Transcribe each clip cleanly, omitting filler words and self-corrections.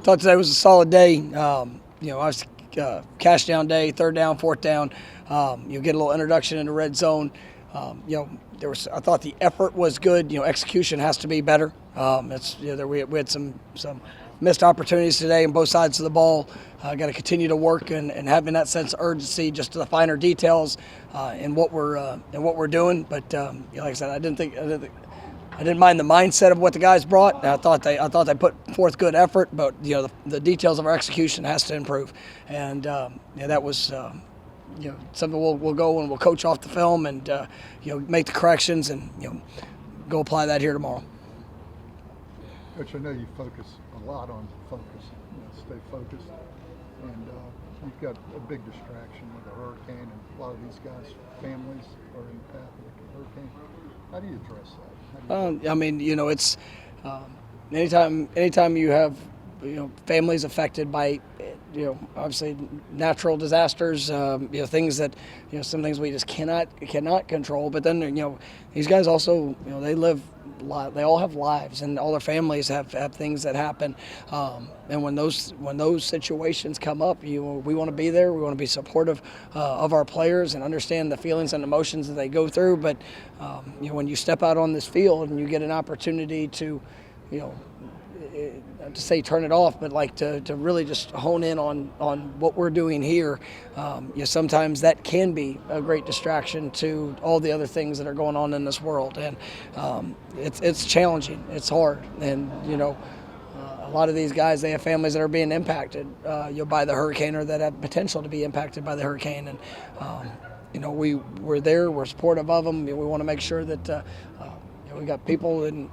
thought today was a solid day. Obviously, cash down day, third down, fourth down. You'll get a little introduction into red zone. I thought the effort was good. Execution has to be better. We had some missed opportunities today on both sides of the ball. Got to continue to work and having that sense of urgency, just to the finer details in what we're doing. But like I said, I didn't mind the mindset of what the guys brought. I thought they put forth good effort, but the details of our execution has to improve, and that was something we'll go and we'll coach off the film and make the corrections and go apply that here tomorrow. Coach, I know you focus a lot on focus, stay focused, and you've got a big distraction with the hurricane, and a lot of these guys' families are in the path of the hurricane. How do you address that? Anytime you have families affected by obviously natural disasters, things that some things we just cannot control. But then these guys also they all have lives, and all their families have things that happen. And when those situations come up, we want to be there. We want to be supportive of our players and understand the feelings and emotions that they go through. But when you step out on this field and you get an opportunity to to say turn it off, but like to really just hone in on what we're doing here. Sometimes that can be a great distraction to all the other things that are going on in this world, and it's challenging, it's hard, and a lot of these guys, they have families that are being impacted by the hurricane, or that have potential to be impacted by the hurricane, and we're there, we're supportive of them. We want to make sure that we got people in.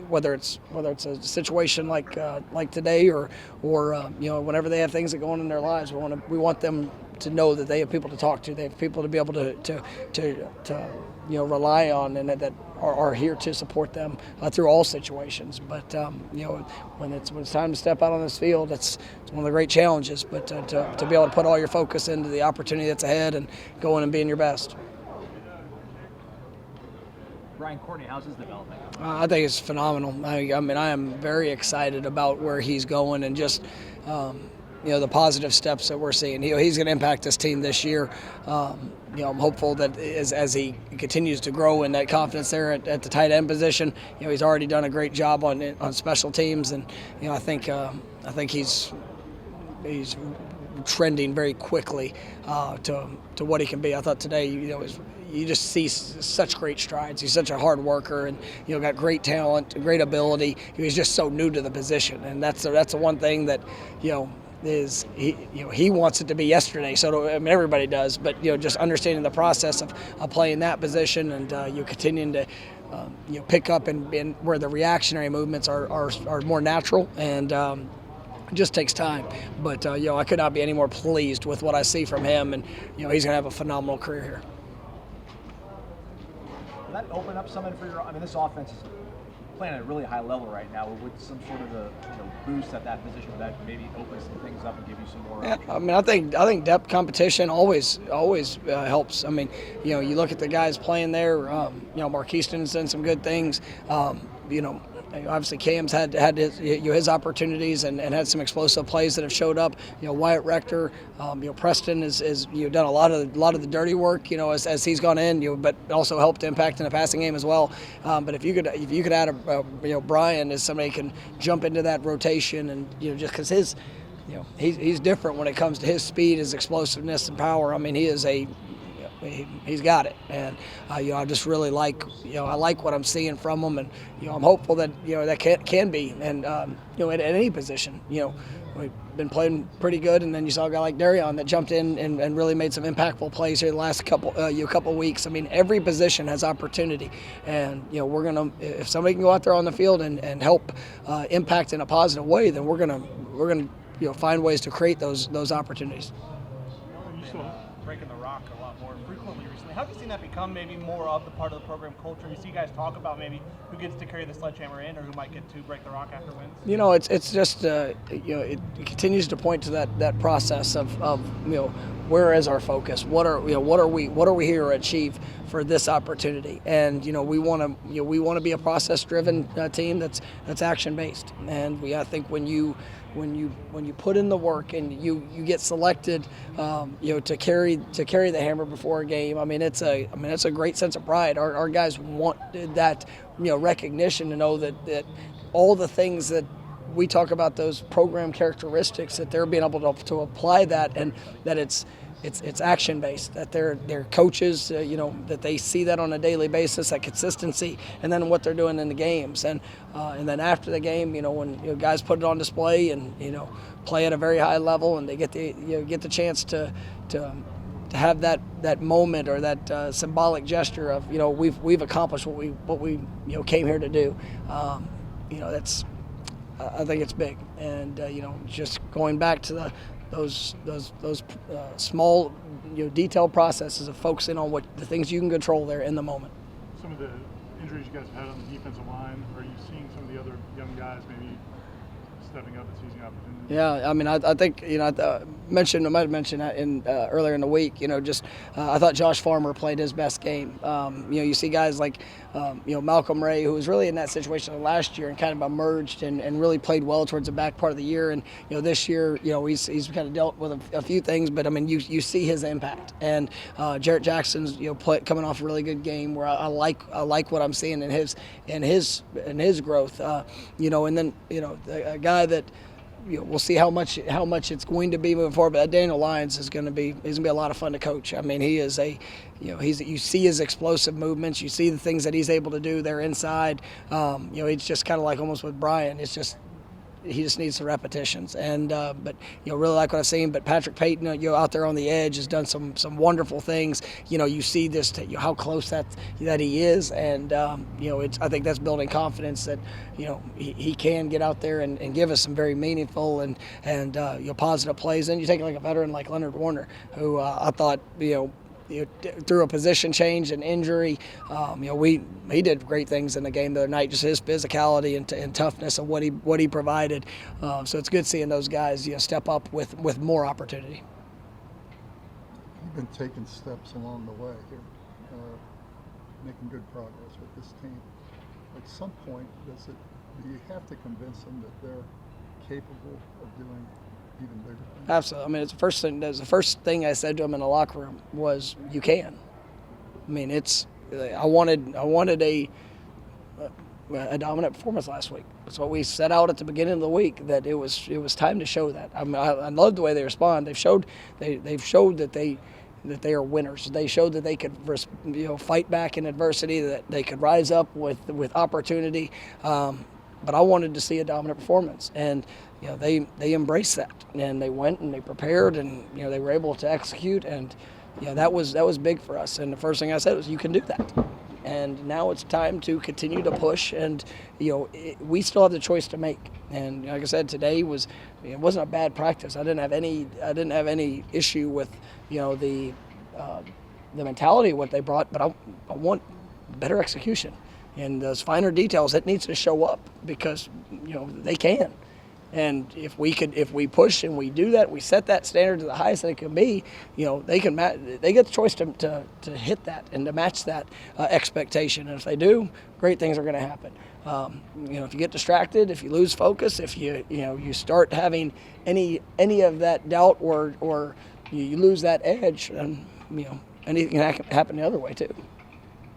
Whether it's a situation like today or whenever they have things that go on in their lives, we want them to know that they have people to talk to, they have people to be able to rely on, and that are here to support them through all situations. But when it's time to step out on this field, it's one of the great challenges. But to be able to put all your focus into the opportunity that's ahead and go in and being your best. Brian Courtney, how's his development? I think it's phenomenal. I am very excited about where he's going, and just the positive steps that we're seeing. He's going to impact this team this year. I'm hopeful that as he continues to grow in that confidence there at the tight end position, he's already done a great job on special teams, and I think he's trending very quickly to what he can be. I thought today, you just see such great strides. He's such a hard worker, and got great talent, great ability. He's just so new to the position, and that's the one thing that is he wants it to be yesterday. So everybody does, but just understanding the process of playing that position, and continuing to pick up and where the reactionary movements are more natural, and it just takes time. But I could not be any more pleased with what I see from him, and he's going to have a phenomenal career here. Will that open up something for this offense is playing at a really high level right now. With some sort of a boost at that position, would that maybe open some things up and give you some more options? I think depth competition always helps. You look at the guys playing there. Mark Easton's done some good things. Obviously Cam's had his opportunities and had some explosive plays that have showed up. Wyatt Rector, Preston is done a lot of the dirty work. As he's gone in, but also helped impact in the passing game as well. But if you could add Brian as somebody who can jump into that rotation, and just because he's different when it comes to his speed, his explosiveness and power. He is he's got it, and I just really like I like what I'm seeing from him, and I'm hopeful that that can be, and at any position. We've been playing pretty good, and then you saw a guy like Darion that jumped in and really made some impactful plays here the last couple weeks. Every position has opportunity, and we're gonna, if somebody can go out there on the field and help impact in a positive way, then we're gonna find ways to create those opportunities. Breaking the rock a lot more frequently recently. How have you seen that become maybe more of the part of the program culture? You see guys talk about maybe who gets to carry the sledgehammer in, or who might get to break the rock after wins? It's just it continues to point to that process of where is our focus? What are we here to achieve for this opportunity? And we want to be a process-driven team that's action-based. And I think when you put in the work and you get selected, to carry the hammer before a game, it's a great sense of pride. Our guys want that recognition to know that all the things that we talk about, those program characteristics, that they're being able to apply that, and that it's action based, that their coaches that they see that on a daily basis, that consistency, and then what they're doing in the games, and then after the game, when guys put it on display and play at a very high level, and they get the chance to have that moment, or that symbolic gesture of we've accomplished what we came here to do. I think it's big, and just going back to those small detailed processes of focusing on the things you can control there in the moment. Some of the injuries you guys have had on the defensive line, are you seeing some of the other young guys maybe stepping up and seizing opportunities? Yeah, I think I might have mentioned that earlier in the week. I thought Josh Farmer played his best game. You see guys like Malcolm Ray, who was really in that situation last year and kind of emerged and really played well towards the back part of the year. And this year, he's kind of dealt with a few things, but you see his impact. And Jarrett Jackson's coming off a really good game, where I like what I'm seeing in his growth. And then a guy that. We'll see how much it's going to be moving forward. But Daniel Lyons he's going to be a lot of fun to coach. He is you see his explosive movements, you see the things that he's able to do there inside. It's just kind of like almost with Brian. It's just he just needs some repetitions, and but really like what I've seen. But Patrick Payton, out there on the edge, has done some wonderful things. You see this how close that he is, and I think that's building confidence that he can get out there and give us some very meaningful and positive plays. And you take like a veteran like Leonard Warner, who I thought through a position change and injury, he did great things in the game the other night. Just his physicality and toughness of what he provided. So it's good seeing those guys step up with more opportunity. You've been taking steps along the way here, making good progress with this team. At some point, do you have to convince them that they're capable of doing even bigger things? Absolutely. It's the first thing I said to him in the locker room was, "You can." I wanted a dominant performance last week. That's what we set out at the beginning of the week. That it was time to show that. I love the way they respond. They've showed that they are winners. They showed that they could fight back in adversity. That they could rise up with opportunity. But I wanted to see a dominant performance, and they embraced that, and they went and they prepared, and they were able to execute, and that was big for us. And the first thing I said was, "You can do that." And now it's time to continue to push, and we still have the choice to make. And like I said, today it wasn't a bad practice. I didn't have any issue with the mentality of what they brought, but I want better execution. And those finer details, it needs to show up, because they can. And if we push and we do that, we set that standard to the highest that it can be. They get the choice to hit that and to match that expectation. And if they do, great things are going to happen. If you get distracted, if you lose focus, if you start having any of that doubt, or you lose that edge, then anything can happen the other way too.